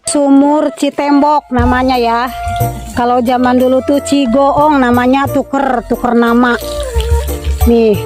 Sumur Citembok namanya ya. Kalau zaman dulu tuh Cigoong namanya, tuker nama. Nih.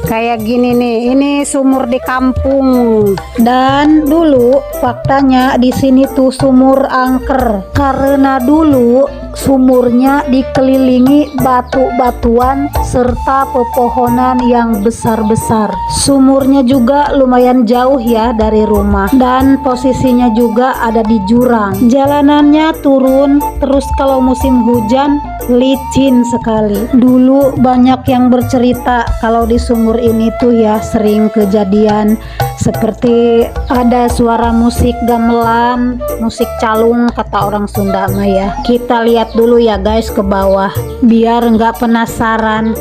Kayak gini nih, ini sumur di kampung. Dan dulu faktanya di sini tuh sumur angker. Karena dulu sumurnya dikelilingi batu-batuan serta pepohonan yang besar-besar. Sumurnya juga lumayan jauh ya dari rumah, dan posisinya juga ada di jurang. Jalanannya turun, terus kalau musim hujan licin sekali. Dulu banyak yang bercerita kalau di sumur ini tuh ya sering kejadian seperti ada suara musik gamelan, musik calung kata orang Sunda mah ya. Kita lihat dulu ya guys ke bawah biar nggak penasaran.